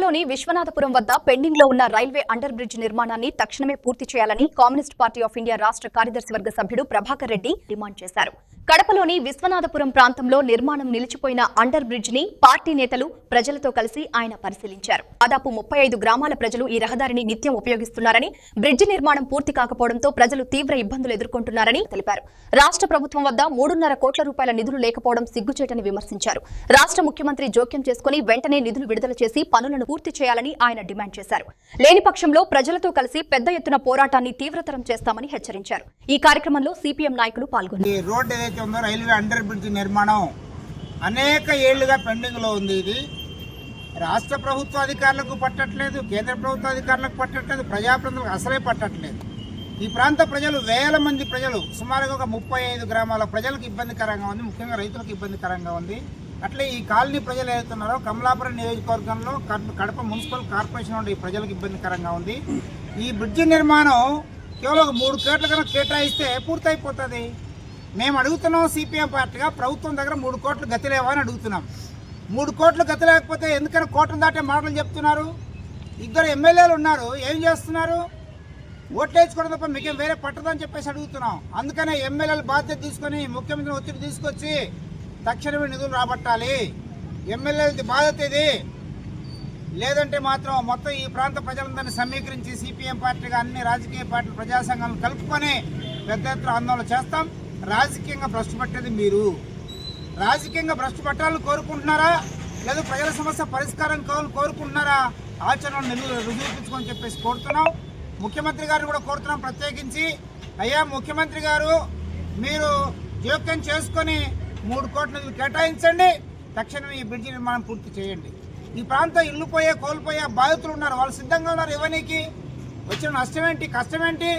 కడపలోని విశ్వనాథపురం వద్ద పెండింగ్ లో ఉన్న రైల్వే అండర్ బ్రిడ్జ్ నిర్మాణాన్ని తక్షణమే పూర్తి చేయాలని కమ్యూనిస్ట్ పార్టీ ఆఫ్ ఇండియా రాష్ట్ర కార్యదర్శి వర్గ సభ్యుడు ప్రభాకర్ రెడ్డి డిమాండ్ చేశారు. కడపలోని విశ్వనాథపురం ప్రాంతంలో నిర్మాణం నిలిచిపోయిన అండర్ బ్రిడ్జ్ ని పార్టీ నేతలు ప్రజలతో కలిసి ఆయన పరిశీలించారు. దాదాపు 35 గ్రామాల ప్రజలు ఈ రహదారిని నిత్యం ఉపయోగిస్తున్నారని, బ్రిడ్జ్ నిర్మాణం పూర్తి కాకపోవడంతో ప్రజలు తీవ్ర ఇబ్బందులు ఎదుర్కొంటున్నారని తెలిపారు. రాష్ట్ర ప్రభుత్వం వద్ద 3.5 కోట్ల రూపాయల నిధులు లేకపోవడం సిగ్గుచేటని విమర్శించారు. రాష్ట్ర ముఖ్యమంత్రి జోక్యం చేసుకుని వెంటనే నిధులు విడుదల చేసి పనులను పూర్తి చేయాలని ఆయన డిమాండ్ చేశారు. లేని పక్షంలో ప్రజలతో కలిసి పెద్ద ఎత్తున పోరాటాన్ని తీవ్రతరం చేస్తామని హెచ్చరించారు. ఈ కార్యక్రమంలో సిపిఎం నాయకులు పాల్గొన్నారు. రైల్వే అండర్ బ్రిడ్జ్ నిర్మాణం అనేక ఏళ్లుగా పెండింగ్ లో ఉంది. ఇది రాష్ట్ర ప్రభుత్వ అధికారులకు పట్టట్లేదు, కేంద్ర ప్రభుత్వ అధికారులకు పట్టట్లేదు, ప్రజాప్రతినిధులకు అసలే పట్టట్లేదు. ఈ ప్రాంత ప్రజలు వేల మంది ప్రజలు, సుమారుగా ఒక 35 గ్రామాల ప్రజలకు ఇబ్బందికరంగా ఉంది, ముఖ్యంగా రైతులకు ఇబ్బందికరంగా ఉంది. అట్లే ఈ కాలనీ ప్రజలు ఏదైతున్నారో కమలాపురం నియోజకవర్గంలో కడప మున్సిపల్ కార్పొరేషన్ ఉండే ఈ ప్రజలకు ఇబ్బందికరంగా ఉంది. ఈ బ్రిడ్జి నిర్మాణం కేవలం 3 కోట్ల కన్నా కేటాయిస్తే పూర్తయిపోతుంది. మేము అడుగుతున్నాం సిపిఎం పార్టీగా, ప్రభుత్వం దగ్గర 3 కోట్లు గతి లేవా అని అడుగుతున్నాం. 3 కోట్లు గతి లేకపోతే ఎందుకని కోట్ల దాటే మాటలు చెప్తున్నారు? 2 ఎమ్మెల్యేలు ఉన్నారు, ఏం చేస్తున్నారు? ఓట్లు వేసుకోవడం తప్ప మీకేం వేరే పట్టదని చెప్పేసి అడుగుతున్నాం. అందుకనే ఎమ్మెల్యేలు బాధ్యత తీసుకొని ముఖ్యమంత్రి ఒత్తిడి తీసుకొచ్చి తక్షణమే నిధులు రాబట్టాలి. ఎమ్మెల్యేలది బాధ్యత ఇది. లేదంటే మాత్రం మొత్తం ఈ ప్రాంత ప్రజలందరినీ సమీకరించి సిపిఎం పార్టీగా అన్ని రాజకీయ పార్టీలు, ప్రజా సంఘాలను కలుపుకొని పెద్ద ఎత్తున ఆందోళన చేస్తాం. రాజకీయంగా భ్రష్టు పట్టేది మీరు. రాజకీయంగా భ్రష్టు పట్టాలని కోరుకుంటున్నారా, లేదా ప్రజల సమస్య పరిష్కారం కావాలని కోరుకుంటున్నారా? ఆచరణను రుజువుపించుకొని చెప్పేసి కోరుతున్నాం. ముఖ్యమంత్రి గారిని కూడా కోరుతున్నాం ప్రత్యేకించి, అయ్యా ముఖ్యమంత్రి గారు, మీరు జోక్యం చేసుకొని 3 కోట్ల నిధులు కేటాయించండి, తక్షణమే ఈ బ్రిడ్జి నిర్మాణం పూర్తి చేయండి. ఈ ప్రాంతం ఇల్లు కోల్పోయే బాధితులు ఉన్నారు, వాళ్ళు సిద్ధంగా ఉన్నారు ఇవ్వనీకి. వచ్చిన నష్టమేంటి, కష్టమేంటి?